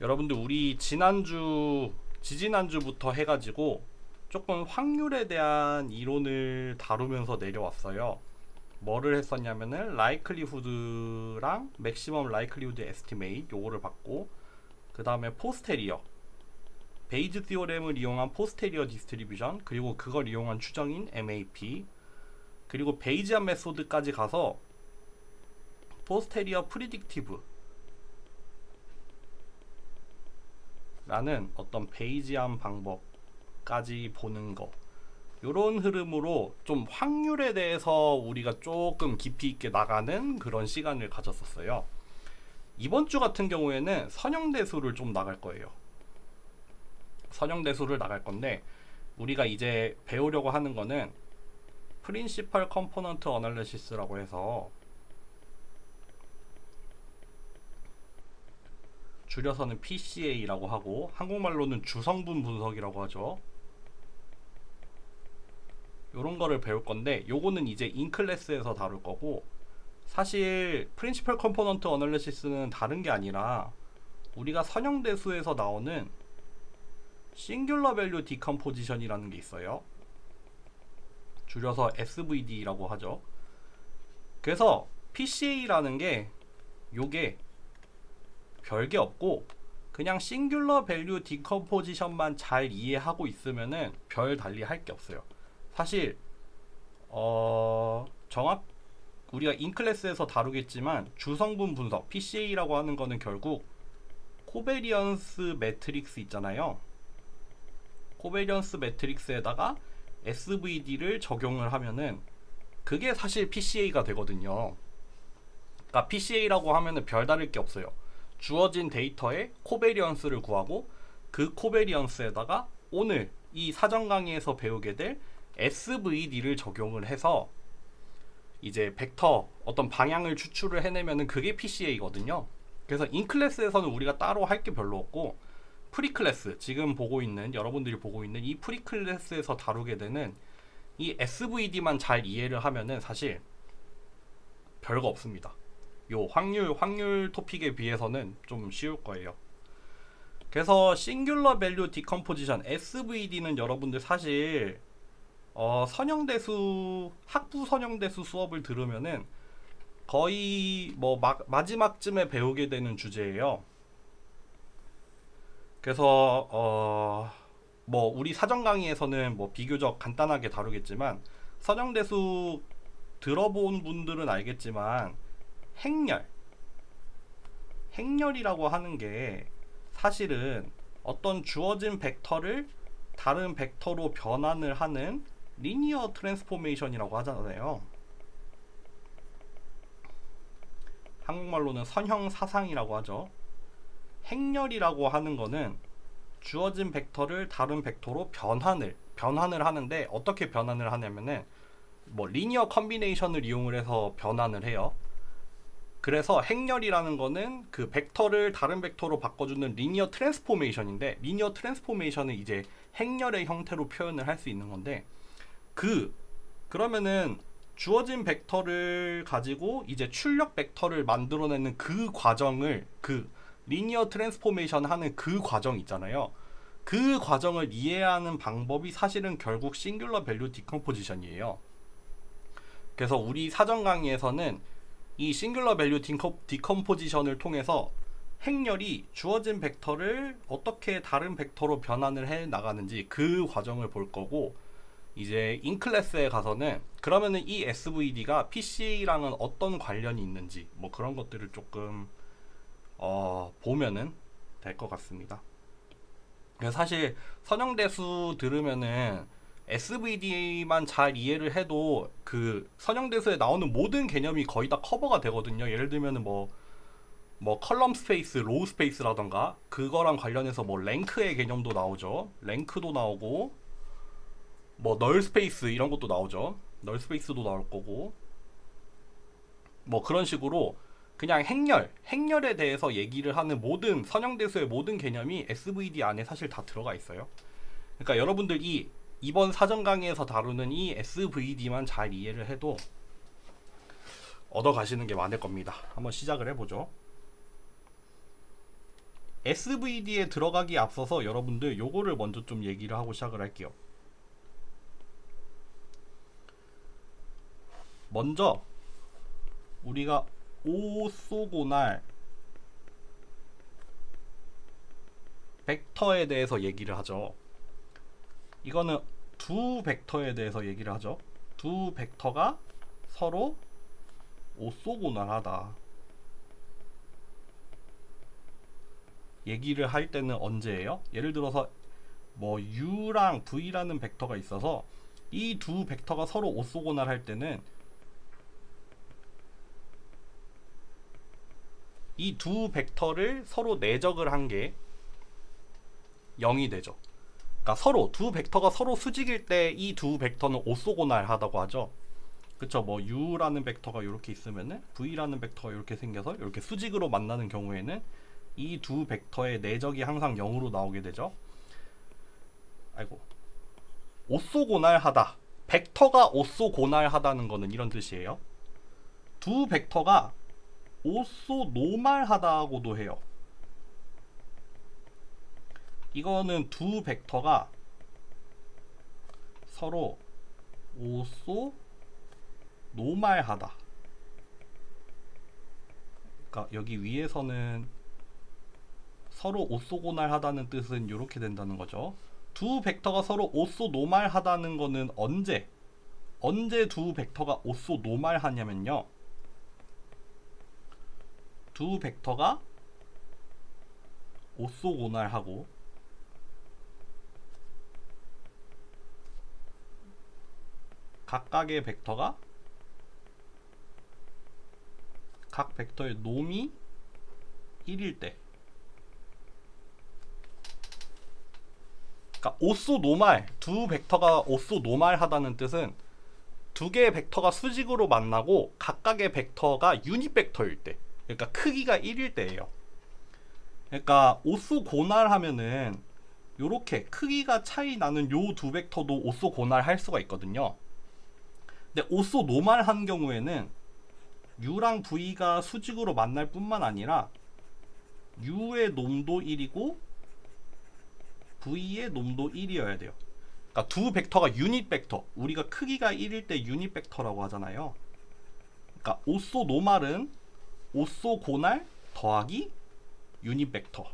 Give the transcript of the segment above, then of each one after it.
여러분들 우리 지지난주부터 해가지고 조금 확률에 대한 이론을 다루면서 내려왔어요. 뭐를 했었냐면은 라이클리후드랑 맥시멈 라이클리후드 에스티메이트 요거를 받고, 그 다음에 포스테리어 베이즈 티오렘을 이용한 포스테리어 디스트리뷰션, 그리고 그걸 이용한 추정인 MAP, 그리고 베이지안 메소드까지 가서 포스테리어 프리딕티브 라는 어떤 베이지안 방법까지 보는 거, 요런 흐름으로 좀 확률에 대해서 우리가 조금 깊이 있게 나가는 그런 시간을 가졌었어요. 이번 주 같은 경우에는 선형대수를 좀 나갈 거예요. 선형대수를 나갈 건데, 우리가 이제 배우려고 하는 거는 프린시펄 컴포넌트 어널리시스라고 해서 줄여서는 PCA라고 하고, 한국말로는 주성분 분석이라고 하죠. 요런 거를 배울 건데, 요거는 이제 인클래스에서 다룰 거고, 사실 프린시펄 컴포넌트 어널리시스는 다른 게 아니라 우리가 선형대수에서 나오는 싱귤러 밸류 디컴포지션이라는 게 있어요. 줄여서 SVD라고 하죠. 그래서 PCA라는 게 요게 별게 없고, 그냥 싱귤러 밸류 디컴포지션만 잘 이해하고 있으면은 별 달리 할 게 없어요. 사실 우리가 인클래스에서 다루겠지만 주성분 분석 PCA라고 하는 거는 결국 코베리언스 매트릭스 있잖아요. 코베리언스 매트릭스에다가 SVD를 적용을 하면은 그게 사실 PCA가 되거든요. 그러니까 PCA라고 하면은 별다를 게 없어요. 주어진 데이터의 코베리언스를 구하고, 그 코베리언스에다가 오늘 이 사전 강의에서 배우게 될 SVD를 적용을 해서 이제 벡터 어떤 방향을 추출을 해내면은 그게 PCA거든요. 그래서 인클래스에서는 우리가 따로 할 게 별로 없고, 프리클래스, 지금 보고 있는 여러분들이 보고 있는 이 프리클래스에서 다루게 되는 이 SVD만 잘 이해를 하면은 사실 별거 없습니다. 요 확률 토픽에 비해서는 좀 쉬울 거예요. 그래서 싱귤러 밸류 디컴포지션 SVD는 여러분들 사실 선형대수, 학부 선형대수 수업을 들으면은 거의 뭐 마지막쯤에 배우게 되는 주제예요. 그래서 뭐 우리 사전 강의에서는 뭐 비교적 간단하게 다루겠지만, 선형대수 들어본 분들은 알겠지만 행렬이라고 하는 게 사실은 어떤 주어진 벡터를 다른 벡터로 변환을 하는 리니어 트랜스포메이션이라고 하잖아요. 한국말로는 선형사상이라고 하죠. 행렬이라고 하는 거는 주어진 벡터를 다른 벡터로 변환을 하는데, 어떻게 변환을 하냐면은 뭐 리니어 컨비네이션을 이용을 해서 변환을 해요. 그래서 행렬이라는 거는 그 벡터를 다른 벡터로 바꿔주는 리니어 트랜스포메이션인데, 리니어 트랜스포메이션은 이제 행렬의 형태로 표현을 할 수 있는 건데, 그러면은 주어진 벡터를 가지고 이제 출력 벡터를 만들어내는 그 과정을, 그 리니어 트랜스포메이션 하는 그 과정 있잖아요. 그 과정을 이해하는 방법이 사실은 결국 싱귤러 밸류 디컴포지션이에요. 그래서 우리 사전 강의에서는 이 싱귤러 밸류 디컴포지션을 통해서 행렬이 주어진 벡터를 어떻게 다른 벡터로 변환을 해 나가는지 그 과정을 볼 거고, 이제 인클래스에 가서는 그러면은 이 SVD가 PCA랑은 어떤 관련이 있는지 뭐 그런 것들을 조금 보면은 될 것 같습니다. 사실 선형대수 들으면은 SVD만 잘 이해를 해도 그 선형대수에 나오는 모든 개념이 거의 다 커버가 되거든요. 예를 들면은 뭐 컬럼 스페이스, 로우 스페이스라던가 그거랑 관련해서 뭐 랭크의 개념도 나오죠. 랭크도 나오고 뭐 널 스페이스 이런 것도 나오죠. 널 스페이스도 나올 거고, 뭐 그런 식으로 그냥 행렬에 대해서 얘기를 하는 모든 선형대수의 모든 개념이 SVD 안에 사실 다 들어가 있어요. 그러니까 여러분들 이번 사전 강의에서 다루는 이 SVD만 잘 이해를 해도 얻어 가시는 게 많을 겁니다. 한번 시작을 해보죠. SVD에 들어가기 앞서서 여러분들 요거를 먼저 좀 얘기를 하고 시작을 할게요. 먼저 우리가 오소고날 벡터에 대해서 얘기를 하죠. 이거는 두 벡터에 대해서 얘기를 하죠. 두 벡터가 서로 오소고날하다 얘기를 할 때는 언제예요? 예를 들어서 뭐 U랑 V라는 벡터가 있어서 이 두 벡터가 서로 오소고날 할 때는 이 두 벡터를 서로 내적을 한 게 0이 되죠. 그러니까 서로 두 벡터가 서로 수직일 때 이 두 벡터는 오소고날 하다고 하죠. 그쵸? 뭐 U라는 벡터가 이렇게 있으면은 V라는 벡터가 이렇게 생겨서 이렇게 수직으로 만나는 경우에는 이 두 벡터의 내적이 항상 0으로 나오게 되죠. 아이고. 오소고날 하다. 벡터가 오소고날 하다는 거는 이런 뜻이에요. 두 벡터가 오소노말 하다고도 해요. 이거는 두 벡터가 서로 오소노말하다. 그러니까 여기 위에서는 서로 오소고날하다는 뜻은 이렇게 된다는 거죠. 두 벡터가 서로 오소노말하다는 거는 언제 두 벡터가 오소노말하냐면요. 두 벡터가 오소고날하고 각각의 벡터가 각 벡터의 놈이 1일 때. 그러니까 오소노말, 두 벡터가 오소노말하다는 뜻은 두 개의 벡터가 수직으로 만나고 각각의 벡터가 유닛 벡터일 때. 그러니까 크기가 1일 때예요. 그러니까 오소고날 하면은 요렇게 크기가 차이 나는 요 두 벡터도 오소고날 할 수가 있거든요. 근데 오소노말 한 경우에는 U랑 V가 수직으로 만날 뿐만 아니라 U의 놈도 1이고 V의 놈도 1이어야 돼요. 그러니까 두 벡터가 유닛 벡터, 우리가 크기가 1일 때 유닛 벡터라고 하잖아요. 그러니까 오소노말은 오소고날 더하기 유닛 벡터.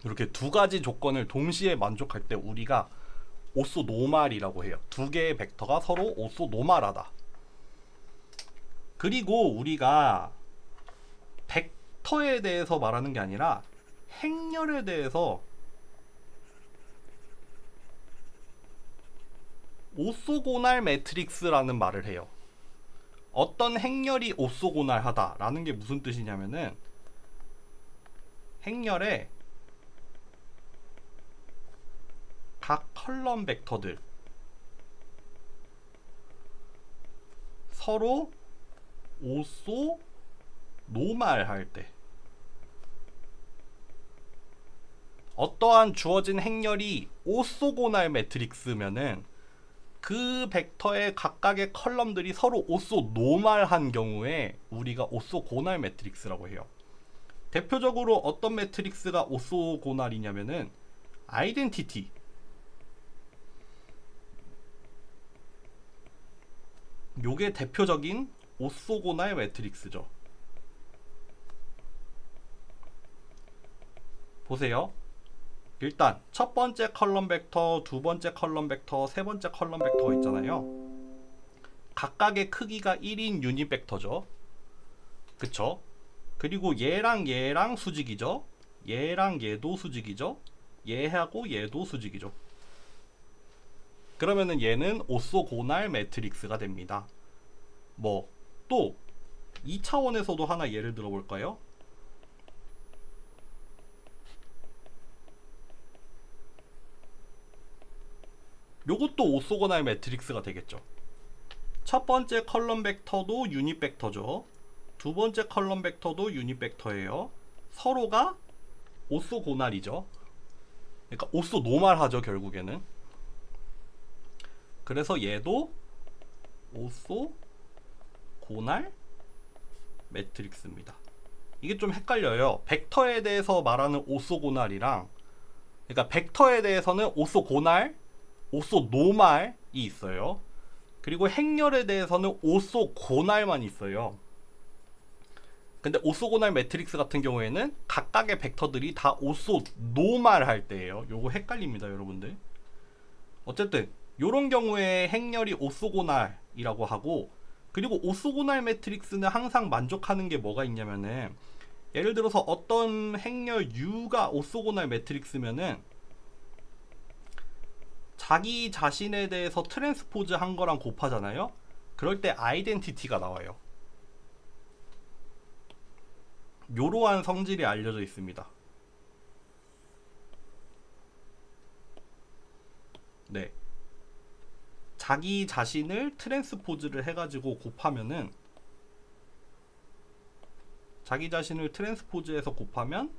이렇게 두 가지 조건을 동시에 만족할 때 우리가 오소노말이라고 해요. 두 개의 벡터가 서로 오소노말하다. 그리고 우리가 벡터에 대해서 말하는 게 아니라 행렬에 대해서 오소고날 매트릭스라는 말을 해요. 어떤 행렬이 오소고날하다 라는 게 무슨 뜻이냐면은 행렬에 각 컬럼 벡터들 서로 오소노말 할 때 어떠한 주어진 행렬이 오소고날 매트릭스면은 그 벡터의 각각의 컬럼들이 서로 오소노말한 경우에 우리가 오소고날 매트릭스라고 해요. 대표적으로 어떤 매트릭스가 오소고날이냐면은 아이덴티티, 요게 대표적인 오소고날 매트릭스죠. 보세요. 일단 첫 번째 컬럼 벡터, 두 번째 컬럼 벡터, 세 번째 컬럼 벡터가 있잖아요. 각각의 크기가 1인 유닛 벡터죠. 그쵸? 그리고 얘랑 얘랑 수직이죠. 얘랑 얘도 수직이죠. 얘하고 얘도 수직이죠. 그러면은 얘는 오소고날 매트릭스가 됩니다. 뭐 또 2차원에서도 하나 예를 들어 볼까요? 요것도 오소고날 매트릭스가 되겠죠. 첫 번째 컬럼 벡터도 유닛 벡터죠. 두 번째 컬럼 벡터도 유닛 벡터예요. 서로가 오소고날이죠. 그러니까 오소노말하죠, 결국에는. 그래서 얘도 오소고날 매트릭스입니다. 이게 좀 헷갈려요. 벡터에 대해서 말하는 오쏘고날이랑, 그러니까 벡터에 대해서는 오쏘고날, 오쏘노말이 있어요. 그리고 행렬에 대해서는 오쏘고날만 있어요. 근데 오쏘고날 매트릭스 같은 경우에는 각각의 벡터들이 다 오쏘노말 할 때예요. 요거 헷갈립니다, 여러분들. 어쨌든 요런 경우에 행렬이 오쏘고날이라고 하고, 그리고 오쏘고날 매트릭스는 항상 만족하는 게 뭐가 있냐면은, 예를 들어서 어떤 행렬 U가 오쏘고날 매트릭스면은 자기 자신에 대해서 트랜스포즈 한 거랑 곱하잖아요. 그럴 때 아이덴티티가 나와요. 요러한 성질이 알려져 있습니다. 네. 자기 자신을 트랜스포즈를 해가지고 곱하면은, 자기 자신을 트랜스포즈해서 곱하면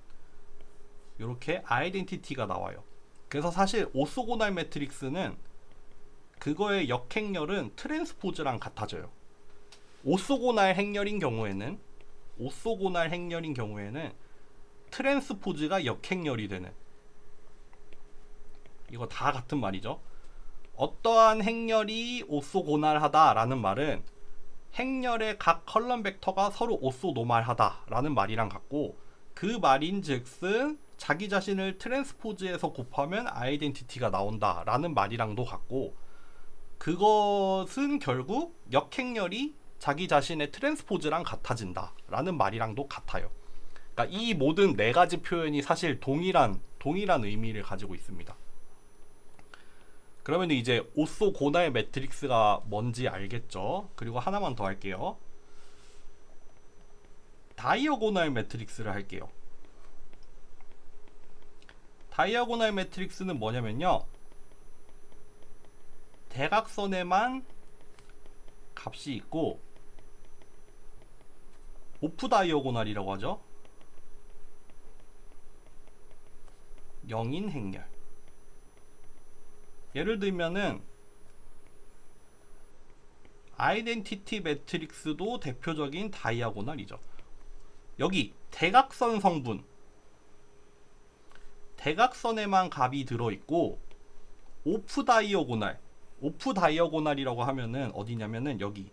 이렇게 아이덴티티가 나와요. 그래서 사실 오쏘고날 매트릭스는 그거의 역행렬은 트랜스포즈랑 같아져요. 오쏘고날 행렬인 경우에는 트랜스포즈가 역행렬이 되는, 이거 다 같은 말이죠. 어떠한 행렬이 오쏘고날하다라는 말은 행렬의 각 컬럼 벡터가 서로 오쏘노말하다라는 말이랑 같고, 그 말인즉슨 자기 자신을 트랜스포즈해서 곱하면 아이덴티티가 나온다라는 말이랑도 같고, 그것은 결국 역행렬이 자기 자신의 트랜스포즈랑 같아진다라는 말이랑도 같아요. 그러니까 이 모든 네 가지 표현이 사실 동일한 의미를 가지고 있습니다. 그러면 이제 오쏘고날 매트릭스가 뭔지 알겠죠? 그리고 하나만 더 할게요. 다이어고날 매트릭스를 할게요. 다이어고날 매트릭스는 뭐냐면요, 대각선에만 값이 있고 오프 다이어고날이라고 하죠. 0인 행렬. 예를 들면은 아이덴티티 매트릭스도 대표적인 다이아고날이죠. 여기 대각선 성분, 대각선에만 값이 들어있고 오프 다이어고날이라고 하면은 어디냐면은 여기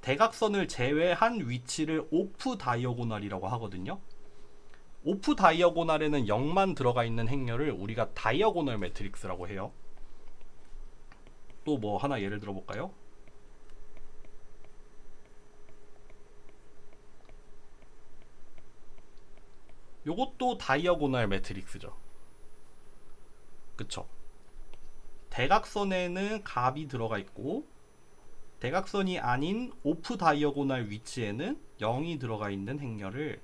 대각선을 제외한 위치를 오프 다이어고날이라고 하거든요. 오프 다이어고날에는 0만 들어가 있는 행렬을 우리가 다이어고널 매트릭스라고 해요. 또 뭐 하나 예를 들어 볼까요? 요것도 다이어고널 매트릭스죠. 그쵸? 대각선에는 값이 들어가 있고 대각선이 아닌 오프 다이어고널 위치에는 0이 들어가 있는 행렬을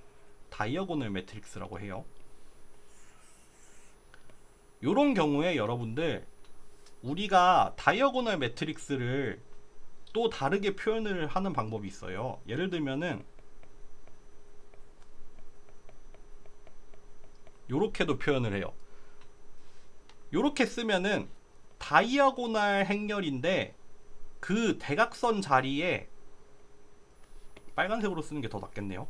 다이어고널 매트릭스라고 해요. 요런 경우에 여러분들, 우리가 다이어고널 매트릭스를 또 다르게 표현을 하는 방법이 있어요. 예를 들면은 요렇게도 표현을 해요. 요렇게 쓰면은 다이아고날 행렬인데 그 대각선 자리에, 빨간색으로 쓰는 게 더 낫겠네요.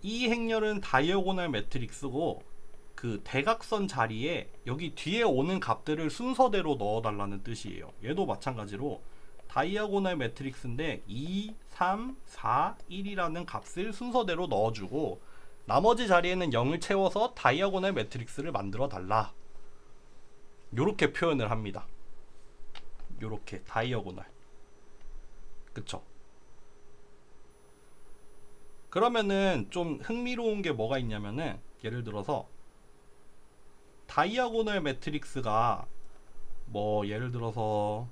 이 행렬은 다이아고날 매트릭스고 그 대각선 자리에 여기 뒤에 오는 값들을 순서대로 넣어달라는 뜻이에요. 얘도 마찬가지로 다이아고날 매트릭스인데 2, 3, 4, 1이라는 값을 순서대로 넣어주고 나머지 자리에는 0을 채워서 다이아고날 매트릭스를 만들어 달라. 요렇게 표현을 합니다. 요렇게 다이아고날. 그쵸? 그러면은 좀 흥미로운 게 뭐가 있냐면은, 예를 들어서 다이아고널 매트릭스가 뭐 예를 들어서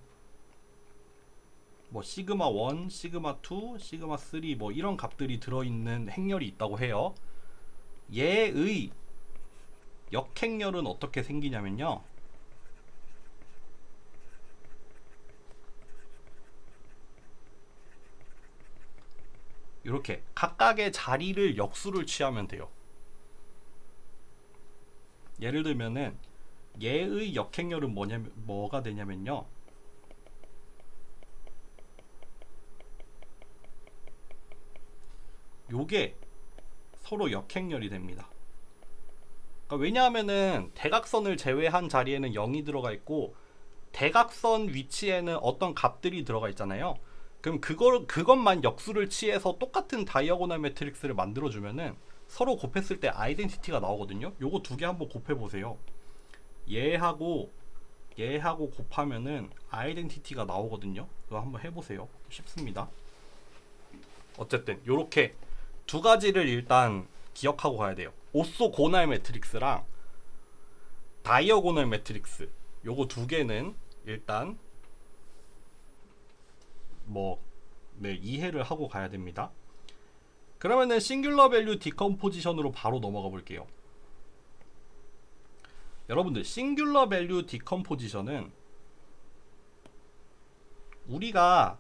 뭐 시그마 1, 시그마 2, 시그마 3 뭐 이런 값들이 들어있는 행렬이 있다고 해요. 얘의 역행렬은 어떻게 생기냐면요, 이렇게 각각의 자리를 역수를 취하면 돼요. 예를 들면은 얘의 역행렬은 뭐가 되냐면요, 요게 서로 역행렬이 됩니다. 그러니까 왜냐하면은 대각선을 제외한 자리에는 0이 들어가 있고 대각선 위치에는 어떤 값들이 들어가 있잖아요. 그럼 그것만 역수를 취해서 똑같은 다이아고널 매트릭스를 만들어주면은 서로 곱했을 때 아이덴티티가 나오거든요. 요거 두 개 한번 곱해보세요. 얘하고 곱하면은 아이덴티티가 나오거든요. 이거 한번 해보세요. 쉽습니다. 어쨌든 요렇게 두 가지를 일단 기억하고 가야 돼요. 오소고날 매트릭스랑 다이어고널 매트릭스, 요거 두 개는 일단 이해를 하고 가야 됩니다. 그러면은 싱귤러 밸류 디컴포지션으로 바로 넘어가 볼게요. 여러분들, 싱귤러 밸류 디컴포지션은 우리가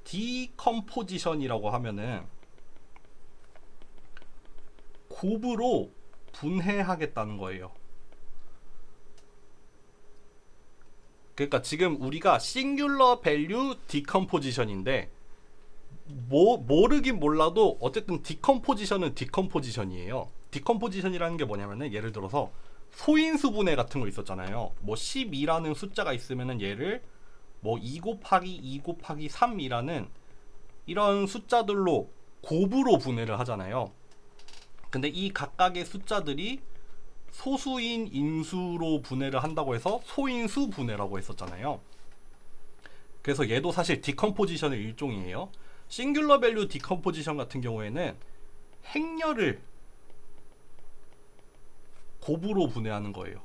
디컴포지션이라고 하면은 곱으로 분해하겠다는 거예요. 그러니까 지금 우리가 싱귤러 밸류 디컴포지션인데 모르긴 몰라도 어쨌든 디컴포지션은 디컴포지션이에요. 디컴포지션이라는 게 뭐냐면은 예를 들어서 소인수 분해 같은 거 있었잖아요. 뭐 12라는 숫자가 있으면은 얘를 뭐 2 곱하기 2 곱하기 3이라는 이런 숫자들로 곱으로 분해를 하잖아요. 근데 이 각각의 숫자들이 소수인 인수로 분해를 한다고 해서 소인수 분해라고 했었잖아요. 그래서 얘도 사실 디컴포지션의 일종이에요. 싱귤러 밸류 디컴포지션 같은 경우에는 행렬을 곱으로 분해하는 거예요.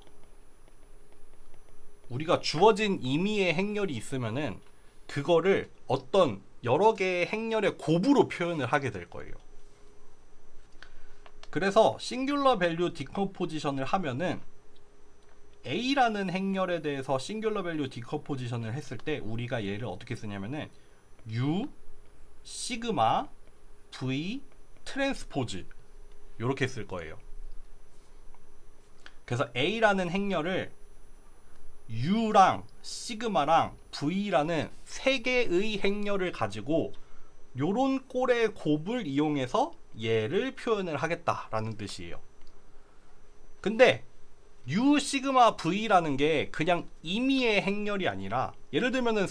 우리가 주어진 임의의 행렬이 있으면은 그거를 어떤 여러 개의 행렬의 곱으로 표현을 하게 될 거예요. 그래서 싱귤러 밸류 디컴포지션을 하면은 A라는 행렬에 대해서 싱귤러 밸류 디컴포지션을 했을 때 우리가 얘를 어떻게 쓰냐면은 U, 시그마, V, 트랜스포즈 이렇게 쓸 거예요. 그래서 A라는 행렬을 U랑 시그마랑 V라는 세 개의 행렬을 가지고 요런 꼴의 곱을 이용해서 얘를 표현을 하겠다라는 뜻이에요. 근데 U, 시그마, V라는 게 그냥 임의의 행렬이 아니라 예를 들면은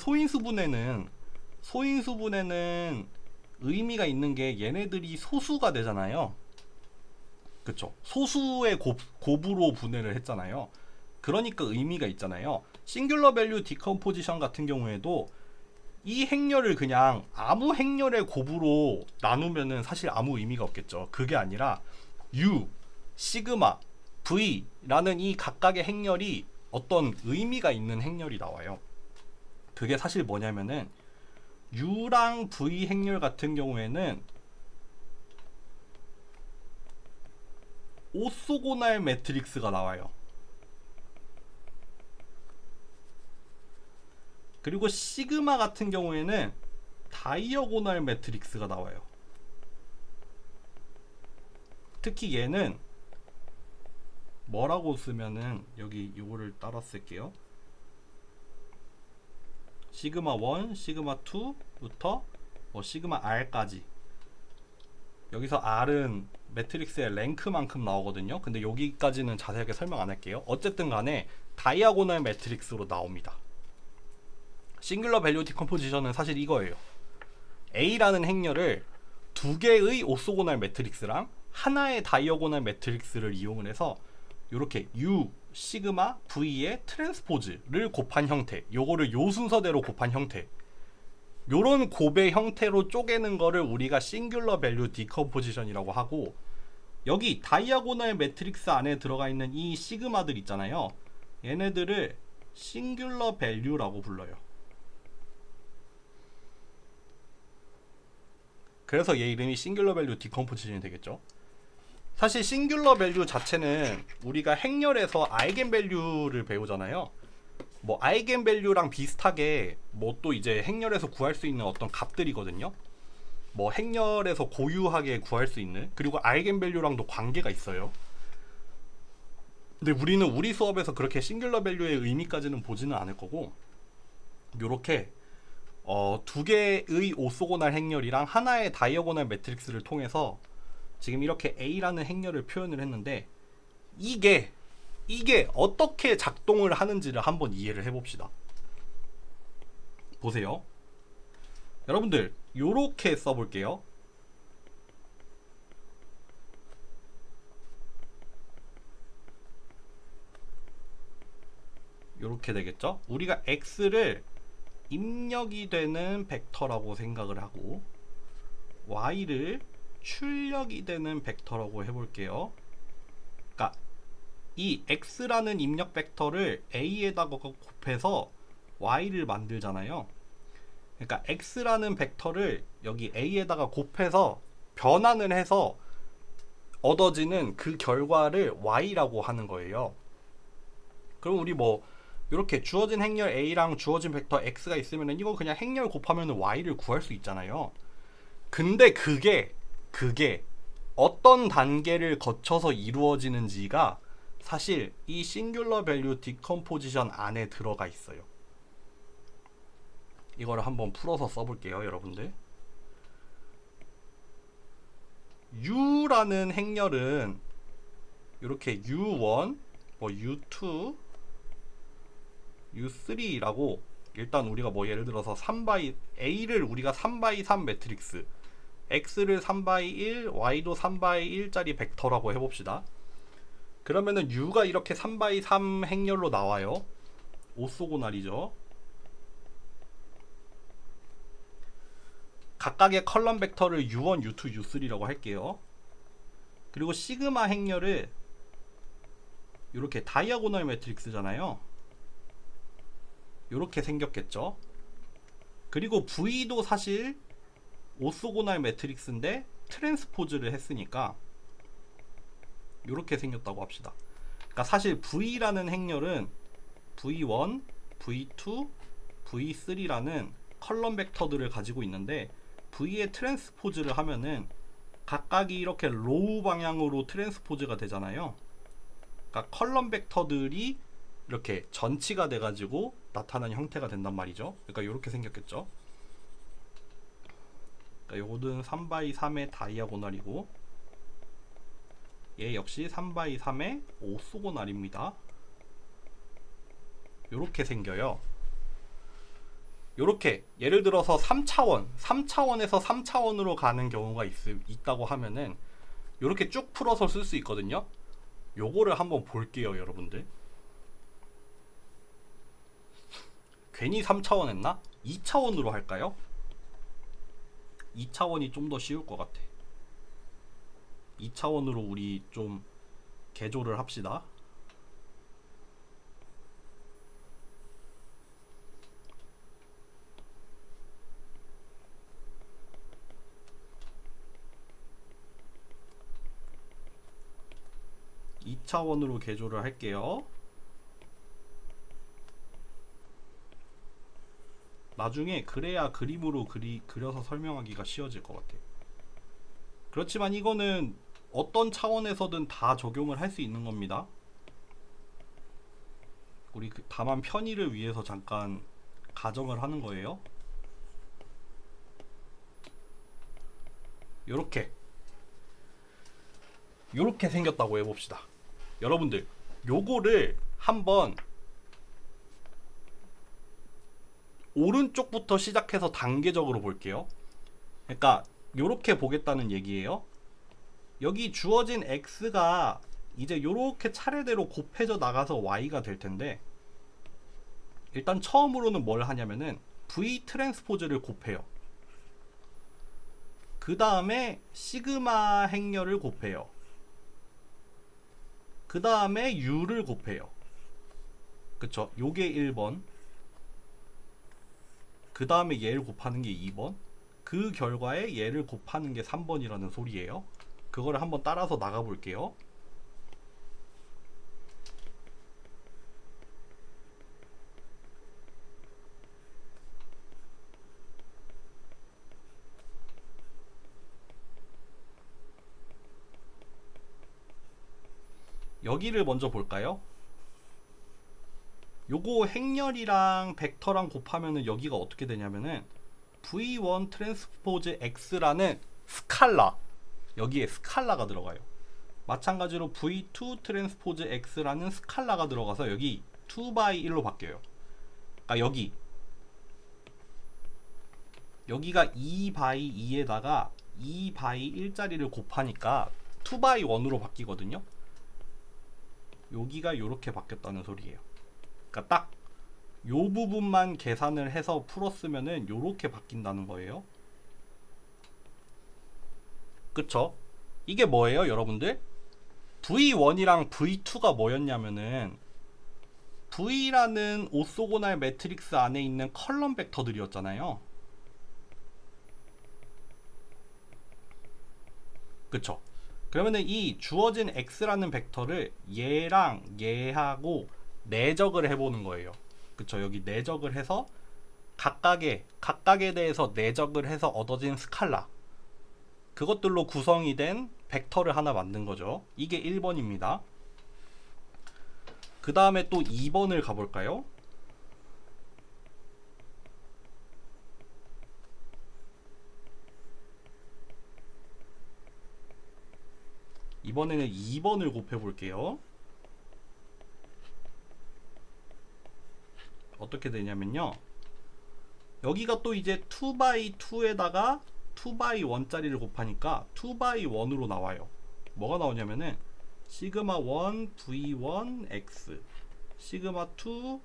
소인수분해는 의미가 있는 게 얘네들이 소수가 되잖아요. 그쵸? 소수의 곱으로 분해를 했잖아요. 그러니까 의미가 있잖아요. 싱귤러 밸류 디컴포지션 같은 경우에도 이 행렬을 그냥 아무 행렬의 곱으로 나누면은 사실 아무 의미가 없겠죠. 그게 아니라 U, 시그마, V라는 이 각각의 행렬이 어떤 의미가 있는 행렬이 나와요. 그게 사실 뭐냐면은 U랑 V 행렬 같은 경우에는 오소고날 매트릭스가 나와요. 그리고 시그마 같은 경우에는 다이어고널 매트릭스가 나와요. 특히 얘는 뭐라고 쓰면은 여기 이거를 따라 쓸게요. 시그마 1, 시그마 2부터 시그마 R까지. 여기서 R은 매트릭스의 랭크만큼 나오거든요. 근데 여기까지는 자세하게 설명 안 할게요. 어쨌든 간에 다이아고널 매트릭스로 나옵니다. 싱귤러 밸류 디컴포지션은 사실 이거예요. A라는 행렬을 두 개의 오소고날 매트릭스랑 하나의 다이어고널 매트릭스를 이용을 해서 이렇게 U, 시그마, V의 트랜스포즈를 곱한 형태, 요거를 요 순서대로 곱한 형태, 요런 곱의 형태로 쪼개는 거를 우리가 싱귤러 밸류 디컴포지션이라고 하고, 여기 다이아고널 매트릭스 안에 들어가 있는 이 시그마들 있잖아요. 얘네들을 싱귤러 밸류라고 불러요. 그래서 얘 이름이 싱귤러 밸류 디컴포지션이 되겠죠. 사실 싱귤러 밸류 자체는 우리가 행렬에서 아이겐 밸류를 배우잖아요. 뭐 아이겐 밸류랑 비슷하게 뭐 또 이제 행렬에서 구할 수 있는 어떤 값들이거든요. 뭐 행렬에서 고유하게 구할 수 있는, 그리고 아이겐 밸류랑도 관계가 있어요. 근데 우리는 우리 수업에서 그렇게 싱귤러 밸류의 의미까지는 보지는 않을 거고, 요렇게 두 개의 오소고날 행렬이랑 하나의 다이어고널 매트릭스를 통해서 지금 이렇게 A라는 행렬을 표현을 했는데 이게 어떻게 작동을 하는지를 한번 이해를 해봅시다. 보세요. 여러분들 요렇게 써볼게요. 요렇게 되겠죠? 우리가 X를 입력이 되는 벡터라고 생각을 하고 Y를 출력이 되는 벡터라고 해볼게요. 그러니까 이 X라는 입력 벡터를 A에다가 곱해서 Y를 만들잖아요. 그러니까 X라는 벡터를 여기 A에다가 곱해서 변환을 해서 얻어지는 그 결과를 Y라고 하는 거예요. 그럼 우리 뭐 이렇게 주어진 행렬 A랑 주어진 벡터 X가 있으면 이거 그냥 행렬 곱하면 Y를 구할 수 있잖아요. 근데 그게 어떤 단계를 거쳐서 이루어지는지가 사실 이 싱귤러 밸류 디컴포지션 안에 들어가 있어요. 이거를 한번 풀어서 써볼게요, 여러분들. U라는 행렬은 이렇게 U1, 뭐 U2, U3라고 일단 우리가 뭐 예를 들어서 3바이 A를 우리가 3x3 매트릭스, X를 3x1, Y도 3x1짜리 벡터라고 해봅시다. 그러면은 U가 이렇게 3x3 행렬로 나와요. 오소고날이죠. 각각의 컬럼 벡터를 U1, U2, U3라고 할게요. 그리고 시그마 행렬을 이렇게 다이아고널 매트릭스잖아요. 이렇게 생겼겠죠. 그리고 V도 사실 오소고날 매트릭스인데 트랜스포즈를 했으니까 이렇게 생겼다고 합시다. 그러니까 사실 V라는 행렬은 V1, V2, V3라는 컬럼 벡터들을 가지고 있는데 V의 트랜스포즈를 하면은 각각이 이렇게 로우 방향으로 트랜스포즈가 되잖아요. 그러니까 컬럼 벡터들이 이렇게 전치가 돼가지고 나타나는 형태가 된단 말이죠. 그러니까 이렇게 생겼겠죠. 그러니까 요거는 3x3의 다이아고널이고 얘 역시 3x3의 오소고날입니다. 요렇게 생겨요. 요렇게 예를 들어서 3차원에서 3차원으로 가는 경우가 있다고 하면은 요렇게 쭉 풀어서 쓸 수 있거든요. 요거를 한번 볼게요, 여러분들. 괜히 3차원 했나? 2차원으로 할까요? 2차원이 좀 더 쉬울 것 같아. 2차원으로 우리 좀 개조를 합시다. (2차원으로) 개조를 할게요. 나중에 그래야 그림으로 그려서 설명하기가 쉬워질 것 같아요. 그렇지만 이거는 어떤 차원에서든 다 적용을 할 수 있는 겁니다. 우리 다만 편의를 위해서 잠깐 가정을 하는 거예요. 요렇게 생겼다고 해봅시다. 여러분들 요거를 한번 오른쪽부터 시작해서 단계적으로 볼게요. 그러니까 요렇게 보겠다는 얘기예요. 여기 주어진 x가 이제 요렇게 차례대로 곱해져 나가서 y가 될 텐데 일단 처음으로는 뭘 하냐면은 v 트랜스포즈를 곱해요. 그 다음에 시그마 행렬을 곱해요. 그 다음에 u를 곱해요. 그쵸? 요게 1번. 그 다음에 얘를 곱하는 게 2번. 그 결과에 얘를 곱하는 게 3번이라는 소리예요. 그거를 한번 따라서 나가 볼게요. 여기를 먼저 볼까요? 요거 행렬이랑 벡터랑 곱하면은 여기가 어떻게 되냐면은 V1 트랜스포즈 X라는 스칼라, 여기에 스칼라가 들어가요. 마찬가지로 V2 트랜스포즈 X라는 스칼라가 들어가서 여기 2x1로 바뀌어요. 그러니까 여기가 2x2에다가 2x1짜리를 곱하니까 2x1으로 바뀌거든요. 여기가 이렇게 바뀌었다는 소리예요. 그러니까 딱 요 부분만 계산을 해서 풀었으면은 요렇게 바뀐다는 거예요. 그쵸? 이게 뭐예요, 여러분들? V1이랑 V2가 뭐였냐면은 V라는 오소고날 매트릭스 안에 있는 컬럼 벡터들이었잖아요. 그쵸? 그러면은 이 주어진 X라는 벡터를 얘랑 얘하고 내적을 해보는 거예요. 그쵸? 여기 내적을 해서 각각에 대해서 내적을 해서 얻어진 스칼라, 그것들로 구성이 된 벡터를 하나 만든 거죠. 이게 1번입니다. 그 다음에 또 2번을 가볼까요? 이번에는 2번을 곱해볼게요. 어떻게 되냐면요, 여기가 또 이제 2x2에다가 2x1짜리를 곱하니까 2x1으로 나와요. 뭐가 나오냐면은 시그마 1 v1x 시그마 2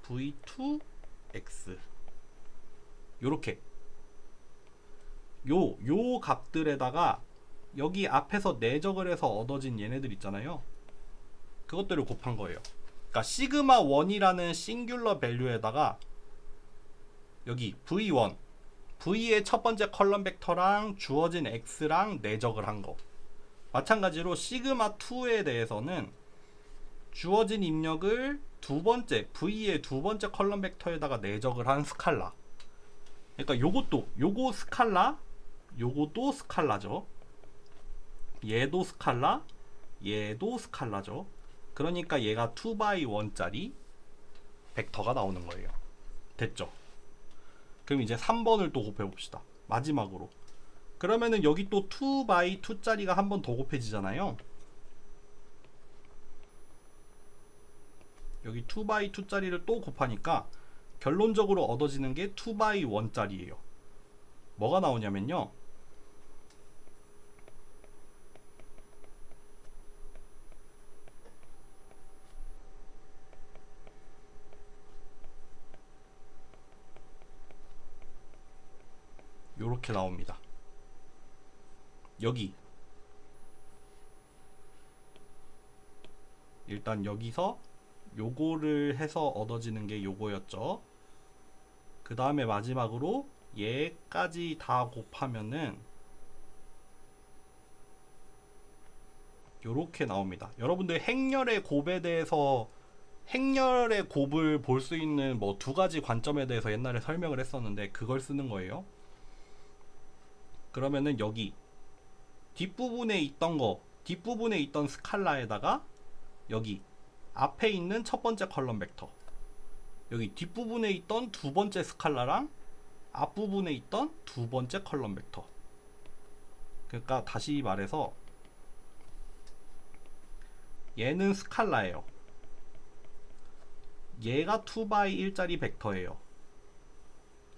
v2x, 요렇게 요 값들에다가 여기 앞에서 내적을 해서 얻어진 얘네들 있잖아요. 그것들을 곱한 거예요. 그러니까 시그마 1이라는 싱귤러 밸류에다가 여기 v1, v의 첫 번째 컬럼 벡터랑 주어진 x랑 내적을 한 거. 마찬가지로 시그마 2에 대해서는 주어진 입력을 두 번째 v의 두 번째 컬럼 벡터에다가 내적을 한 스칼라. 그러니까 요거 스칼라, 요것도 스칼라죠. 얘도 스칼라, 얘도 스칼라죠. 그러니까 얘가 2x1짜리 벡터가 나오는 거예요. 됐죠? 그럼 이제 3번을 또 곱해봅시다. 마지막으로. 그러면은 여기 또 2x2짜리가 한 번 더 곱해지잖아요. 여기 2x2짜리를 또 곱하니까 결론적으로 얻어지는 게 2x1짜리예요. 뭐가 나오냐면요, 요렇게 나옵니다. 여기 일단 여기서 요거를 해서 얻어지는 게 요거였죠. 그 다음에 마지막으로 얘까지 다 곱하면은 요렇게 나옵니다. 여러분들 행렬의 곱에 대해서, 행렬의 곱을 볼 수 있는 뭐 두 가지 관점에 대해서 옛날에 설명을 했었는데 그걸 쓰는 거예요. 그러면은 여기 뒷부분에 있던 스칼라에다가 여기 앞에 있는 첫 번째 컬럼 벡터, 여기 뒷부분에 있던 두 번째 스칼라랑 앞부분에 있던 두 번째 컬럼 벡터. 그러니까 다시 말해서 얘는 스칼라예요. 얘가 2x1짜리 벡터예요.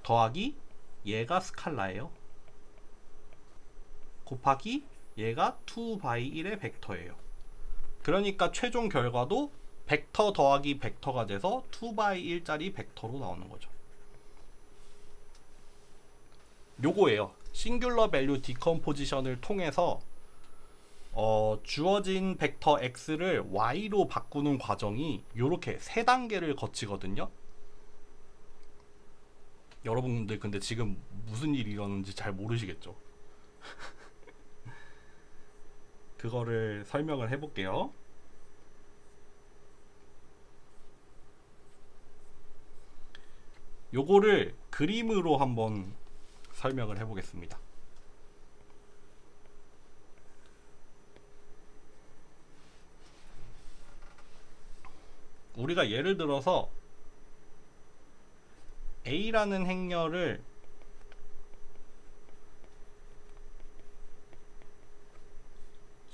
더하기 얘가 스칼라예요. 곱하기 얘가 2x1의 벡터예요. 그러니까 최종 결과도 벡터 더하기 벡터가 돼서 2x1짜리 벡터로 나오는 거죠. 요거예요. 싱귤러 밸류 디컴포지션을 통해서 주어진 벡터 x를 y로 바꾸는 과정이 요렇게 세 단계를 거치거든요. 여러분들 근데 지금 무슨 일이 일어나는지 잘 모르시겠죠? 그거를 설명을 해볼게요. 요거를 그림으로 한번 설명을 해보겠습니다. 우리가 예를 들어서 A라는 행렬을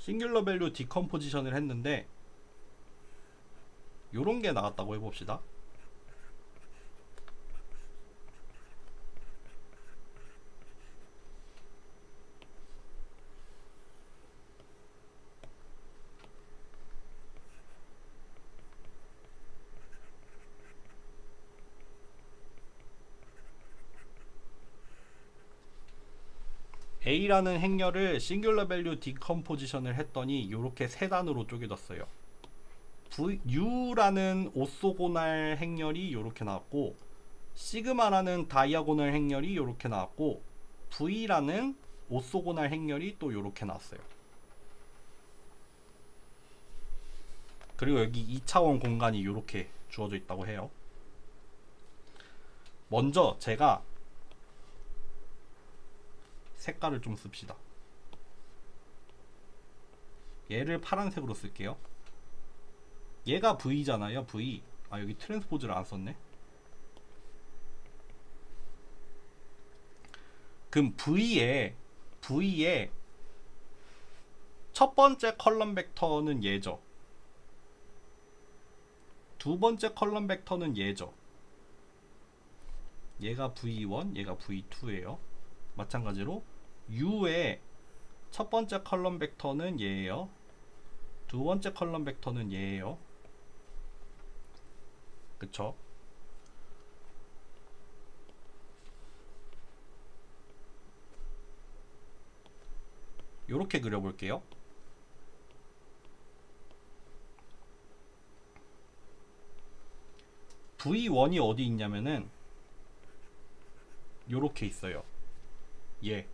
싱귤러 밸류 디컴포지션을 했는데 요런 게 나왔다고 해봅시다. A라는 행렬을 싱귤러 밸류 디컴포지션을 했더니 이렇게 세 단으로 쪼개졌어요. U라는 오소고날 행렬이 이렇게 나왔고, 시그마라는 다이아고널 행렬이 이렇게 나왔고, V라는 오소고날 행렬이 또 이렇게 나왔어요. 그리고 여기 2차원 공간이 이렇게 주어져 있다고 해요. 먼저 제가 색깔을 좀 씁시다. 얘를 파란색으로 쓸게요. 얘가 V잖아요. V. 아, 여기 트랜스포즈를 안 썼네. 그럼 V의 첫 번째 컬럼 벡터는 얘죠. 두 번째 컬럼 벡터는 얘죠. 얘가 V1, 얘가 V2예요. 마찬가지로 U의 첫 번째 컬럼 벡터는 얘예요. 두 번째 컬럼 벡터는 얘예요. 그쵸? 요렇게 그려볼게요. V1이 어디 있냐면은 요렇게 있어요. 예.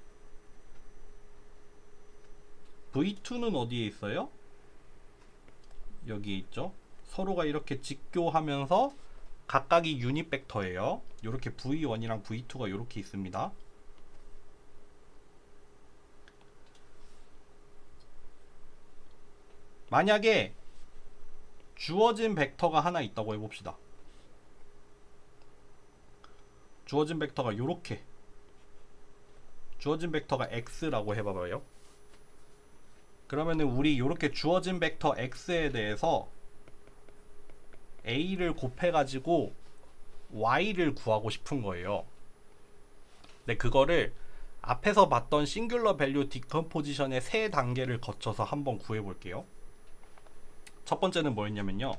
V2는 어디에 있어요? 여기에 있죠. 서로가 이렇게 직교하면서 각각이 유닛 벡터예요. 요렇게 V1이랑 V2가 요렇게 있습니다. 만약에 주어진 벡터가 하나 있다고 해봅시다. 주어진 벡터가 요렇게, 주어진 벡터가 x라고 해봐봐요. 그러면은 우리 요렇게 주어진 벡터 x에 대해서 a를 곱해가지고 y를 구하고 싶은 거예요. 근데 그거를 앞에서 봤던 싱귤러 밸류 디컴포지션의 세 단계를 거쳐서 한번 구해볼게요. 첫 번째는 뭐였냐면요,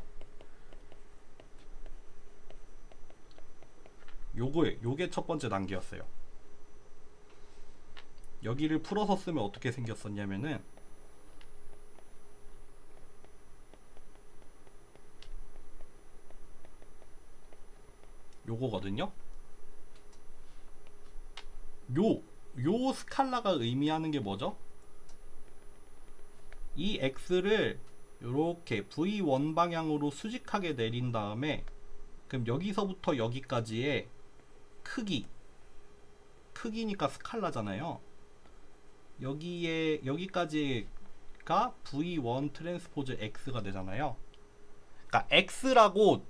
요게 첫 번째 단계였어요. 여기를 풀어서 쓰면 어떻게 생겼었냐면은 요거거든요. 요 스칼라가 의미하는 게 뭐죠? 이 x를 요렇게 v1 방향으로 수직하게 내린 다음에, 그럼 여기서부터 여기까지의 크기니까 스칼라잖아요. 여기까지가 v1 트랜스포즈 x가 되잖아요. 그러니까 x라고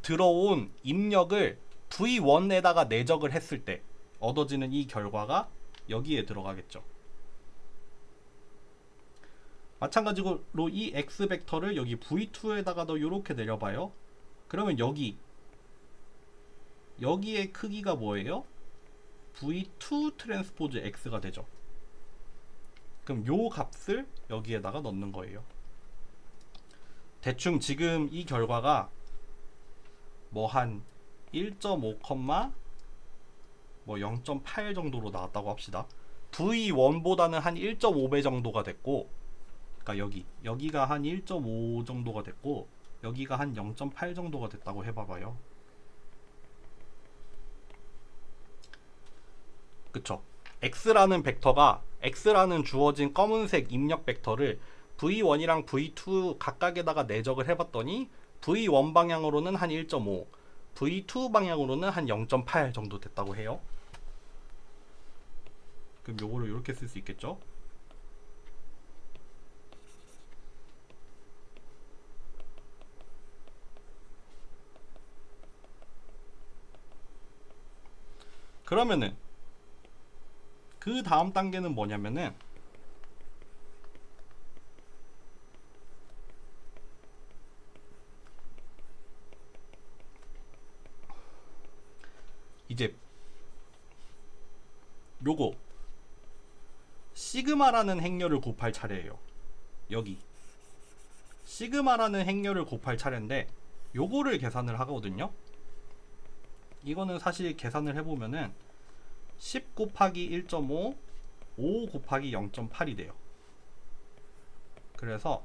들어온 입력을 v1에다가 내적을 했을 때 얻어지는 이 결과가 여기에 들어가겠죠. 마찬가지로 이 x 벡터를 여기 v2에다가도 이렇게 내려봐요. 그러면 여기의 크기가 뭐예요? v2 트랜스포즈 x가 되죠. 그럼 요 값을 여기에다가 넣는 거예요. 대충 지금 이 결과가 뭐 한 1.5, 뭐 0.8 정도로 나왔다고 합시다. V1보다는 한 1.5배 정도가 됐고, 그러니까 여기가 한 1.5 정도가 됐고, 여기가 한 0.8 정도가 됐다고 해봐봐요. 그쵸? x라는 주어진 검은색 입력 벡터를 v1이랑 v2 각각에다가 내적을 해봤더니 v1 방향으로는 한 1.5, v2 방향으로는 한 0.8 정도 됐다고 해요. 그럼 요거를 이렇게 쓸 수 있겠죠? 그러면은 그 다음 단계는 뭐냐면은 이제 요거 시그마라는 행렬을 곱할 차례예요. 여기 시그마라는 행렬을 곱할 차례인데 요거를 계산을 하거든요. 이거는 사실 계산을 해보면은 10 곱하기 1.5 5 곱하기 0.8이 돼요. 그래서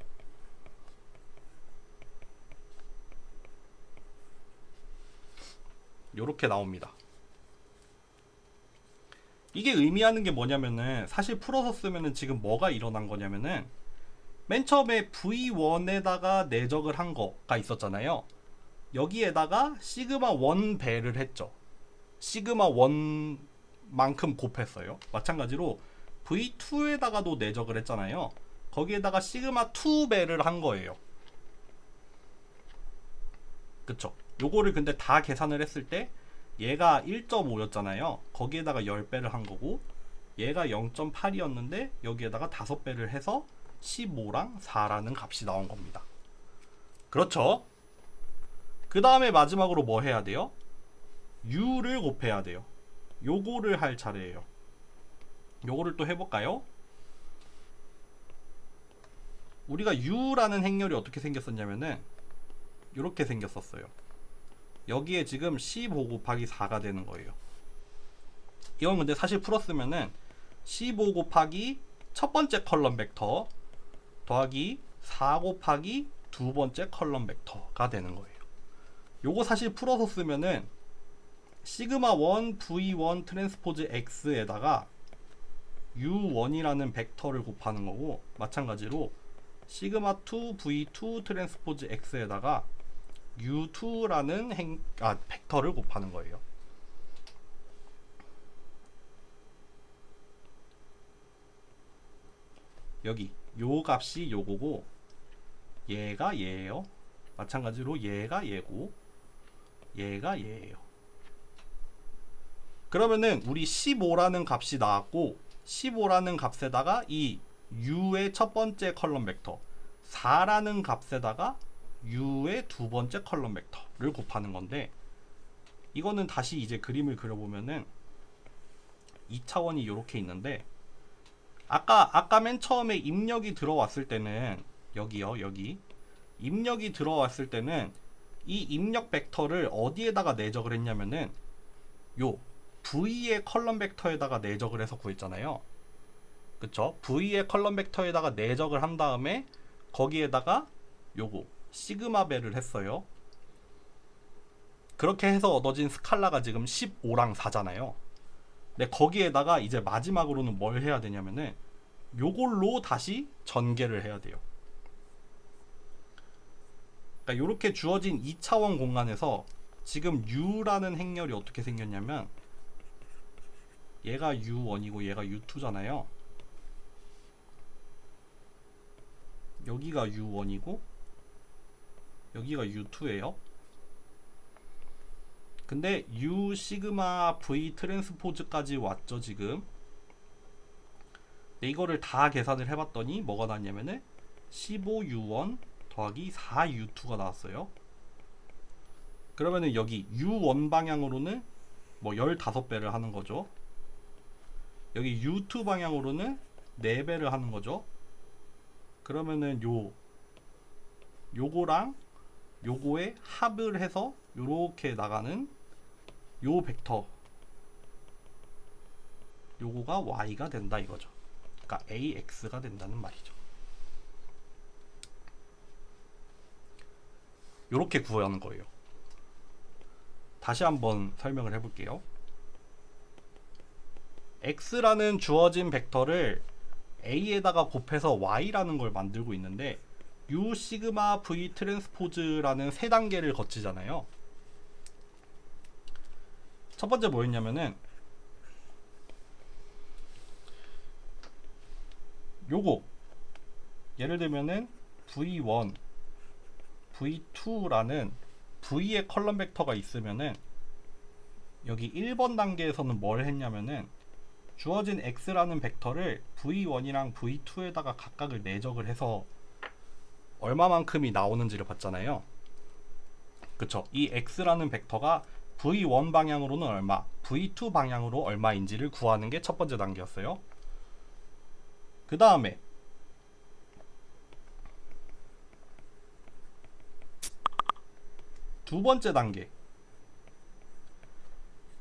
요렇게 나옵니다. 이게 의미하는 게 뭐냐면은 사실 풀어서 쓰면은 지금 뭐가 일어난 거냐면은 맨 처음에 V1에다가 내적을 한 거가 있었잖아요. 여기에다가 시그마 1 배를 했죠. 시그마 1만큼 곱했어요. 마찬가지로 V2에다가도 내적을 했잖아요. 거기에다가 시그마 2 배를 한 거예요. 그쵸? 요거를 근데 다 계산을 했을 때 얘가 1.5였잖아요. 거기에다가 10배를 한 거고 얘가 0.8이었는데 여기에다가 5배를 해서 15랑 4라는 값이 나온 겁니다. 그렇죠? 그 다음에 마지막으로 뭐 해야 돼요? U를 곱해야 돼요. 요거를 할 차례예요. 요거를 또 해볼까요? 우리가 U라는 행렬이 어떻게 생겼었냐면은 이렇게 생겼었어요. 여기에 지금 15 곱하기 4가 되는 거예요. 이건 근데 사실 풀었으면은 15 곱하기 첫 번째 컬럼 벡터 더하기 4 곱하기 두 번째 컬럼 벡터가 되는 거예요. 요거 사실 풀어서 쓰면은 시그마 1 V1 트랜스포즈 X에다가 U1이라는 벡터를 곱하는 거고 마찬가지로 시그마 2 V2 트랜스포즈 X에다가 U2라는 벡터를 곱하는 거예요. 여기 요 값이 요거고 얘가 얘예요. 마찬가지로 얘가 얘고 얘가 얘예요. 그러면은 우리 15라는 값이 나왔고 15라는 값에다가 이 U의 첫 번째 컬럼 벡터 4라는 값에다가 U의 두 번째 컬럼 벡터를 곱하는 건데 이거는 다시 이제 그림을 그려보면은 2차원이 이렇게 있는데 아까 맨 처음에 입력이 들어왔을 때는 여기요 여기 입력이 들어왔을 때는 이 입력 벡터를 어디에다가 내적을 했냐면은 요 V의 컬럼 벡터에다가 내적을 해서 구했잖아요. 그쵸? V의 컬럼 벡터에다가 내적을 한 다음에 거기에다가 요거 시그마 배를 했어요. 그렇게 해서 얻어진 스칼라가 지금 15랑 4잖아요. 근데 거기에다가 이제 마지막으로는 뭘 해야 되냐면은 요걸로 다시 전개를 해야 돼요. 그러니까 이렇게 주어진 2차원 공간에서 지금 U라는 행렬이 어떻게 생겼냐면 얘가 U1이고 얘가 U2잖아요. 여기가 U1이고 여기가 U2예요. 근데 U 시그마 V 트랜스포즈까지 왔죠 지금. 근데 이거를 다 계산을 해봤더니 뭐가 나왔냐면은 15U1 더하기 4U2가 나왔어요. 그러면은 여기 U1 방향으로는 뭐 15배를 하는 거죠. 여기 U2 방향으로는 4배를 하는 거죠. 그러면은 요거랑 요거에 합을 해서 요렇게 나가는 요 벡터 요거가 y가 된다 이거죠. 그러니까 ax가 된다는 말이죠. 요렇게 구하는 거예요. 다시 한번 설명을 해볼게요. x라는 주어진 벡터를 a에다가 곱해서 y라는 걸 만들고 있는데 U 시그마 V 트랜스포즈라는 세 단계를 거치잖아요. 첫 번째 뭐였냐면은 요거 예를 들면은 V1, V2라는 V의 컬럼 벡터가 있으면은 여기 1번 단계에서는 뭘 했냐면은 주어진 X라는 벡터를 V1이랑 V2에다가 각각을 내적을 해서 얼마만큼이 나오는지를 봤잖아요. 그쵸? 이 X라는 벡터가 V1 방향으로는 얼마, V2 방향으로 얼마인지를 구하는 게 첫 번째 단계였어요. 그 다음에 두 번째 단계.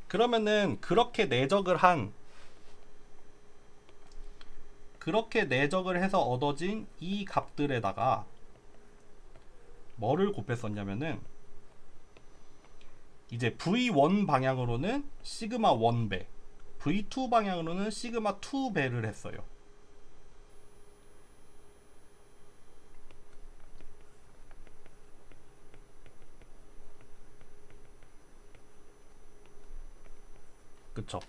그러면은 그렇게 내적을 해서 얻어진 이 값들에다가 뭐를 곱했었냐면은 이제 V1 방향으로는 시그마 1배, V2 방향으로는 시그마 2배를 했어요. 그쵸?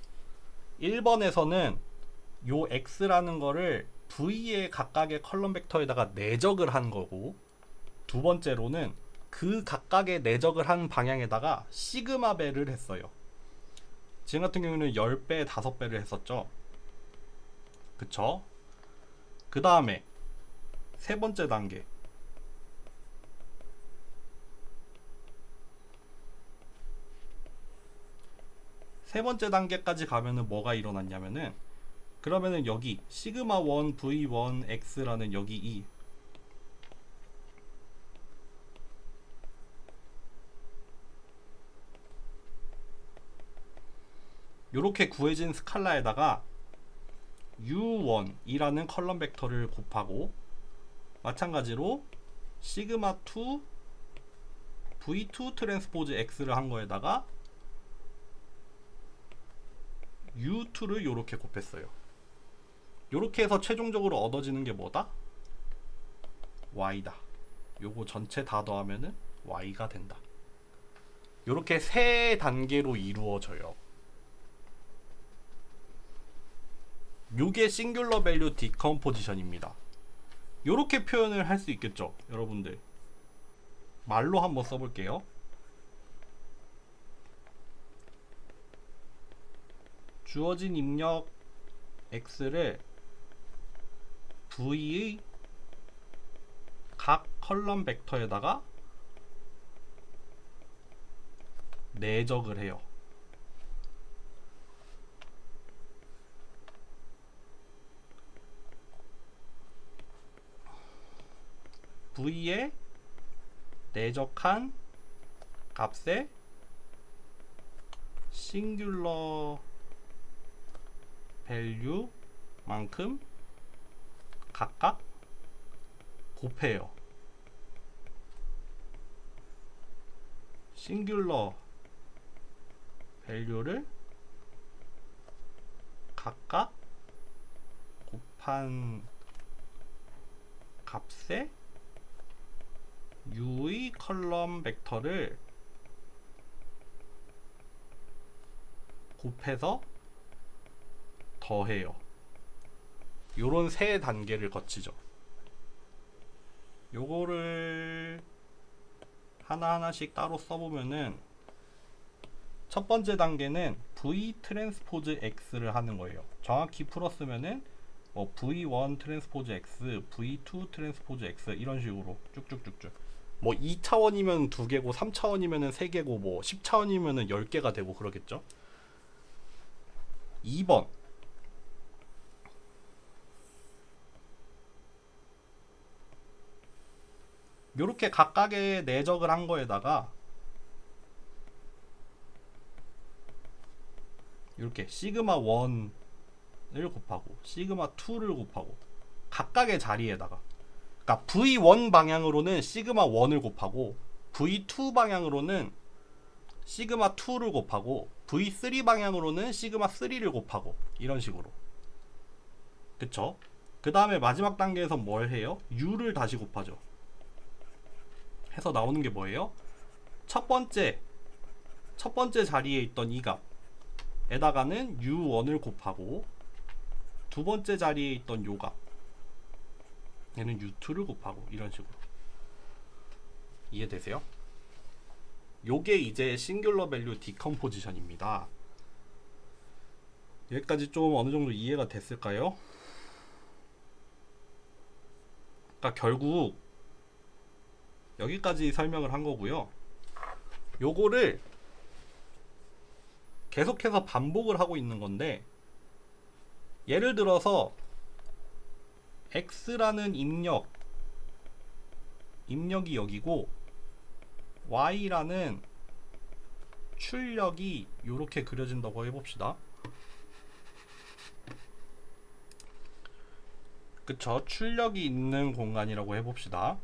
1번에서는 요 x라는 거를 v의 각각의 컬럼 벡터에다가 내적을 한 거고, 두 번째로는 그 각각의 내적을 한 방향에다가 시그마 배를 했어요. 지금 같은 경우는 10배, 5배를 했었죠. 그쵸? 그 다음에 세 번째 단계. 세 번째 단계까지 가면은 뭐가 일어났냐면은, 그러면은 여기 시그마 1 v1 x라는 여기 이 요렇게 구해진 스칼라에다가 u1이라는 컬럼 벡터를 곱하고, 마찬가지로 시그마 2 v2 트랜스포즈 x를 한 거에다가 u2를 요렇게 곱했어요. 요렇게 해서 최종적으로 얻어지는 게 뭐다? y다. 요거 전체 다 더하면은 y가 된다. 요렇게 세 단계로 이루어져요. 요게 싱귤러 밸류 디컴포지션입니다. 요렇게 표현을 할 수 있겠죠, 여러분들. 말로 한번 써볼게요. 주어진 입력 x를 v의 각 컬럼 벡터에다가 내적을 해요. v에 내적한 값의 싱귤러 밸류만큼 각각 곱해요. 싱귤러 밸류를 각각 곱한 값의 u의 컬럼 벡터를 곱해서 더해요. 요런 세 단계를 거치죠. 요거를 하나하나씩 따로 써보면은, 첫 번째 단계는 v 트랜스포즈 x를 하는 거예요. 정확히 풀었으면은 뭐 v1 트랜스포즈 x, v2 트랜스포즈 x 이런 식으로 쭉쭉쭉쭉. 뭐 2차원이면 2개고 3차원이면 3개고 뭐 10차원이면 10개가 되고 그러겠죠. 2번 요렇게 각각의 내적을 한 거에다가 이렇게 시그마 1을 곱하고 시그마 2를 곱하고 각각의 자리에다가, 그러니까 V1 방향으로는 시그마 1을 곱하고 V2 방향으로는 시그마 2를 곱하고 V3 방향으로는 시그마 3를 곱하고 이런 식으로. 그쵸? 그 다음에 마지막 단계에서 뭘 해요? U를 다시 곱하죠. 해서 나오는 게 뭐예요? 첫 번째 자리에 있던 이 값에다가는 U1을 곱하고, 두 번째 자리에 있던 요 값 얘는 U2를 곱하고 이런 식으로. 이해되세요? 요게 이제 싱귤러 밸류 디컴포지션입니다. 여기까지 좀 어느 정도 이해가 됐을까요? 그러니까 결국 여기까지 설명을 한 거고요. 요거를 계속해서 반복을 하고 있는 건데, 예를 들어서 x라는 입력이 여기고 y라는 출력이 이렇게 그려진다고 해봅시다. 그쵸? 출력이 있는 공간이라고 해봅시다.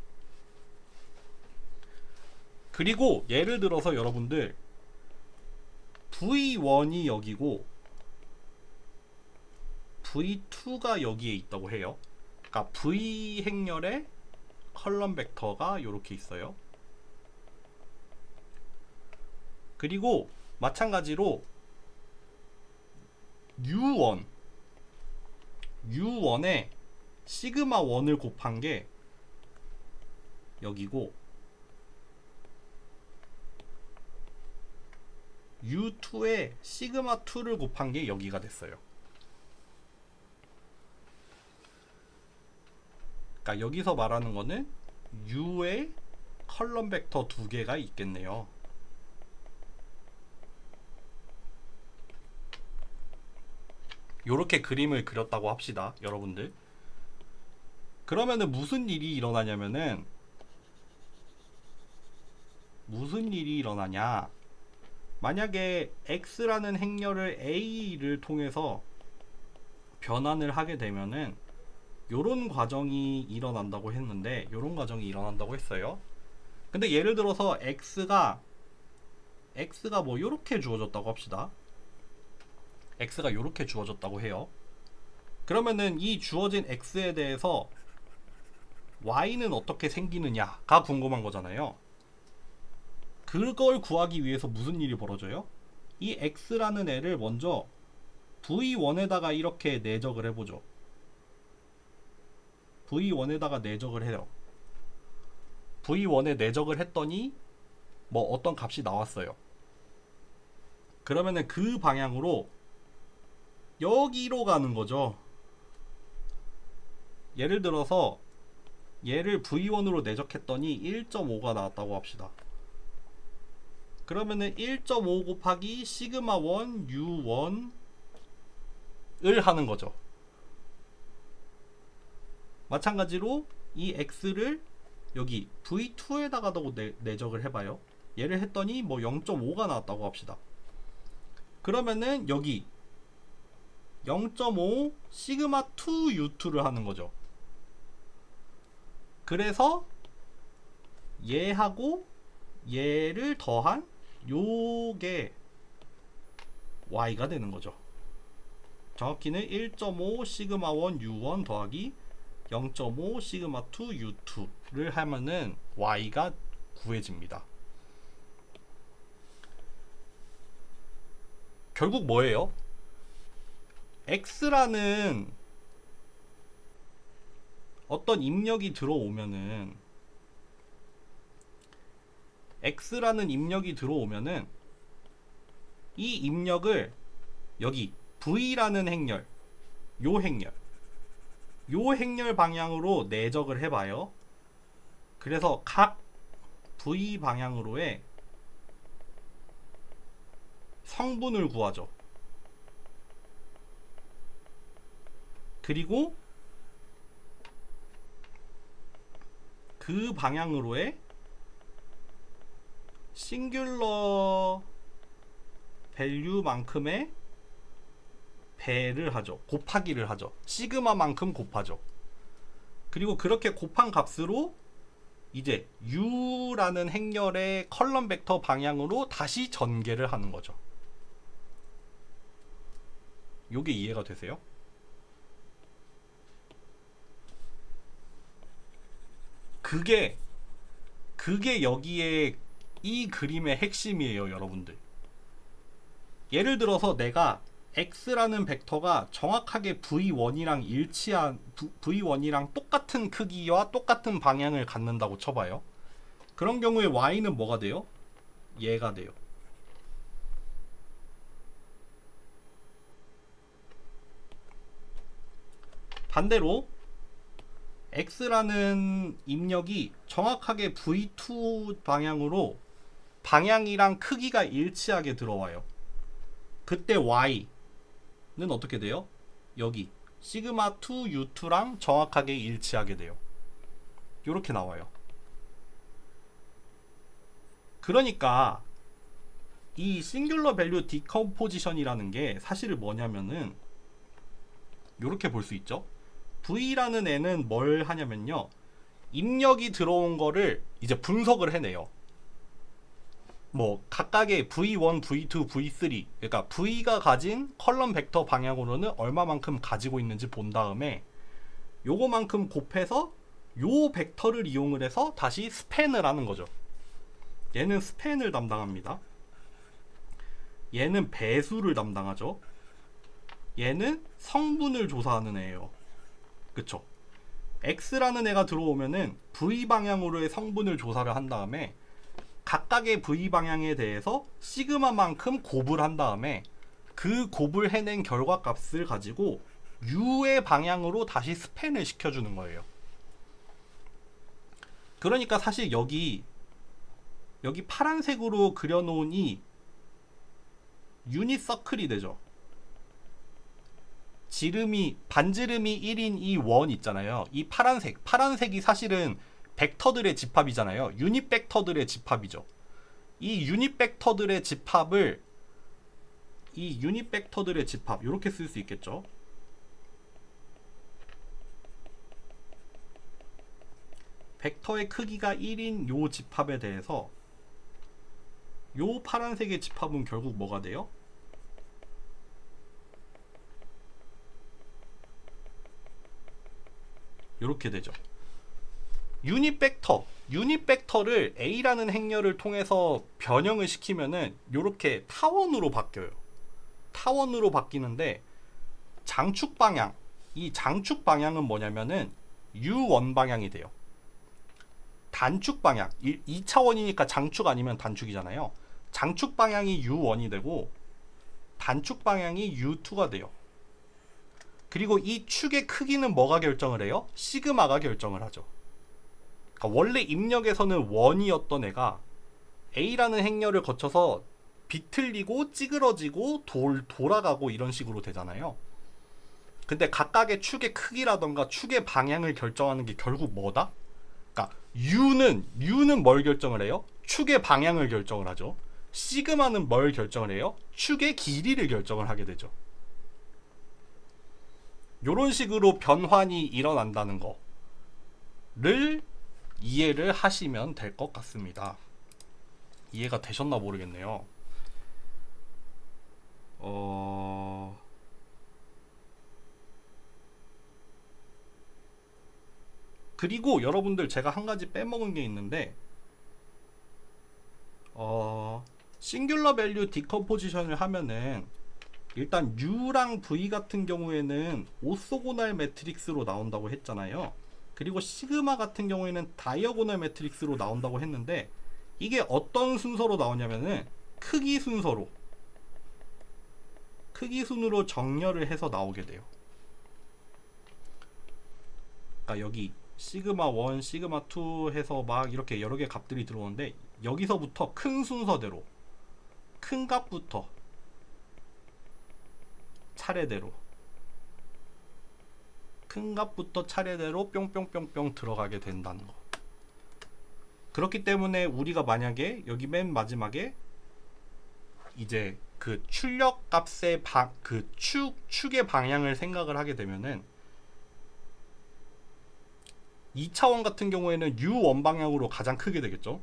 그리고 예를 들어서 여러분들 V1이 여기고 V2가 여기에 있다고 해요. 그러니까 V 행렬에 컬럼 벡터가 이렇게 있어요. 그리고 마찬가지로 U1에 시그마 1을 곱한 게 여기고, U2에 시그마 2를 곱한 게 여기가 됐어요. 그러니까 여기서 말하는 거는 U에 컬럼 벡터 두 개가 있겠네요. 요렇게 그림을 그렸다고 합시다, 여러분들. 그러면은 무슨 일이 일어나냐면은, 만약에 x라는 행렬을 a를 통해서 변환을 하게 되면은 요런 과정이 일어난다고 했어요. 근데 예를 들어서 x가 뭐 요렇게 주어졌다고 합시다. x가 요렇게 주어졌다고 해요. 그러면은 이 주어진 x에 대해서 y는 어떻게 생기느냐가 궁금한 거잖아요. 그걸 구하기 위해서 무슨 일이 벌어져요? 이 x라는 애를 먼저 v1에다가 이렇게 내적을 해보죠. v1에다가 내적을 해요. v1에 내적을 했더니 뭐 어떤 값이 나왔어요. 그러면은 그 방향으로 여기로 가는 거죠. 예를 들어서 얘를 v1으로 내적했더니 1.5가 나왔다고 합시다. 그러면은 1.5 곱하기 시그마 1 U1을 하는 거죠. 마찬가지로 이 x를 여기 v2에다가도 내적을 해봐요. 얘를 했더니 뭐 0.5가 나왔다고 합시다. 그러면은 여기 0.5 시그마 2 U2를 하는 거죠. 그래서 얘하고 얘를 더한 요게 y가 되는 거죠. 정확히는 1.5 시그마 1 U1 더하기 0.5 시그마 2 U2를 하면은 y가 구해집니다. 결국 뭐예요? x라는 어떤 입력이 들어오면은 이 입력을 여기 v라는 행렬, 요 행렬 방향으로 내적을 해봐요. 그래서 각 v 방향으로의 성분을 구하죠. 그리고 그 방향으로의 싱귤러 밸류만큼의 배를 하죠. 곱하기를 하죠. 시그마만큼 곱하죠. 그리고 그렇게 곱한 값으로 이제 U라는 행렬의 컬럼 벡터 방향으로 다시 전개를 하는 거죠. 요게 이해가 되세요? 그게 여기에 이 그림의 핵심이에요, 여러분들. 예를 들어서 내가 x라는 벡터가 정확하게 v1이랑 똑같은 크기와 똑같은 방향을 갖는다고 쳐봐요. 그런 경우에 y는 뭐가 돼요? 얘가 돼요. 반대로 x라는 입력이 정확하게 v2 방향으로 방향이랑 크기가 일치하게 들어와요. 그때 y는 어떻게 돼요? 여기 시그마 2 U2랑 정확하게 일치하게 돼요. 이렇게 나와요. 그러니까 이 싱귤러 밸류 디컴포지션이라는 게 사실 뭐냐면은 이렇게 볼 수 있죠. V라는 애는 뭘 하냐면요, 입력이 들어온 거를 이제 분석을 해내요. 뭐 각각의 V1, V2, V3, 그러니까 V가 가진 컬럼 벡터 방향으로는 얼마만큼 가지고 있는지 본 다음에 요거만큼 곱해서 요 벡터를 이용을 해서 다시 스팬을 하는 거죠. 얘는 스팬을 담당합니다. 얘는 배수를 담당하죠. 얘는 성분을 조사하는 애예요. 그쵸? X라는 애가 들어오면은 V 방향으로의 성분을 조사를 한 다음에 각각의 V 방향에 대해서 시그마만큼 곱을 한 다음에 그 곱을 해낸 결과값을 가지고 U의 방향으로 다시 스팬을 시켜주는 거예요. 그러니까 사실 여기 파란색으로 그려놓은 이 유닛 서클이 되죠. 반지름이 1인 이 원 있잖아요. 이 파란색이 사실은 벡터들의 집합이잖아요. 유닛 벡터들의 집합이죠. 이 유닛 벡터들의 집합 이렇게 쓸 수 있겠죠. 벡터의 크기가 1인 요 집합에 대해서 요 파란색의 집합은 결국 뭐가 돼요? 이렇게 되죠. 유닛 벡터를 A라는 행렬을 통해서 변형을 시키면은 이렇게 타원으로 바뀌어요. 타원으로 바뀌는데 장축 방향, 이 장축 방향은 뭐냐면은 U1 방향이 돼요. 단축 방향, 2차원이니까 장축 아니면 단축이잖아요. 장축 방향이 U1이 되고 단축 방향이 U2가 돼요. 그리고 이 축의 크기는 뭐가 결정을 해요? 시그마가 결정을 하죠. 그러니까 원래 입력에서는 1이었던 애가 A라는 행렬을 거쳐서 비틀리고 찌그러지고 돌아가고 이런 식으로 되잖아요. 근데 각각의 축의 크기라던가 축의 방향을 결정하는 게 결국 뭐다? 그러니까 U는 뭘 결정을 해요? 축의 방향을 결정을 하죠. 시그마는 뭘 결정을 해요? 축의 길이를 결정을 하게 되죠. 이런 식으로 변환이 일어난다는 거를 이해를 하시면 될 것 같습니다. 이해가 되셨나 모르겠네요. 그리고 여러분들 제가 한 가지 빼먹은 게 있는데 싱귤러 밸류 디컴포지션을 하면은 일단 U랑 V 같은 경우에는 오소고널 매트릭스로 나온다고 했잖아요. 그리고 시그마 같은 경우에는 다이어고널 매트릭스로 나온다고 했는데 이게 어떤 순서로 나오냐면은 크기 순으로 정렬을 해서 나오게 돼요. 그러니까 여기 시그마 1, 시그마 2 해서 막 이렇게 여러 개 값들이 들어오는데 여기서부터 큰 순서대로 큰 값부터 차례대로 뿅뿅뿅뿅 들어가게 된다는 거. 그렇기 때문에 우리가 만약에 여기 맨 마지막에 이제 그 출력 값의 축의 방향을 생각을 하게 되면은 2차원 같은 경우에는 U1 방향으로 가장 크게 되겠죠.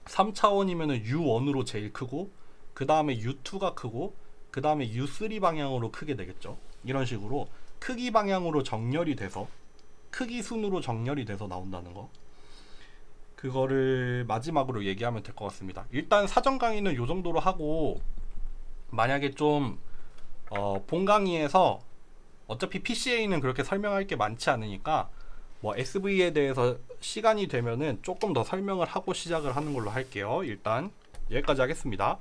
3차원이면은 U1으로 제일 크고 그 다음에 U2가 크고 그 다음에 U3 방향으로 크게 되겠죠. 이런 식으로 크기 방향으로 정렬이 돼서 크기 순으로 정렬이 돼서 나온다는 거, 그거를 마지막으로 얘기하면 될 것 같습니다. 일단 사전 강의는 요 정도로 하고, 만약에 좀 본 강의에서 어차피 PCA는 그렇게 설명할 게 많지 않으니까 뭐 SV에 대해서 시간이 되면은 조금 더 설명을 하고 시작을 하는 걸로 할게요. 일단 여기까지 하겠습니다.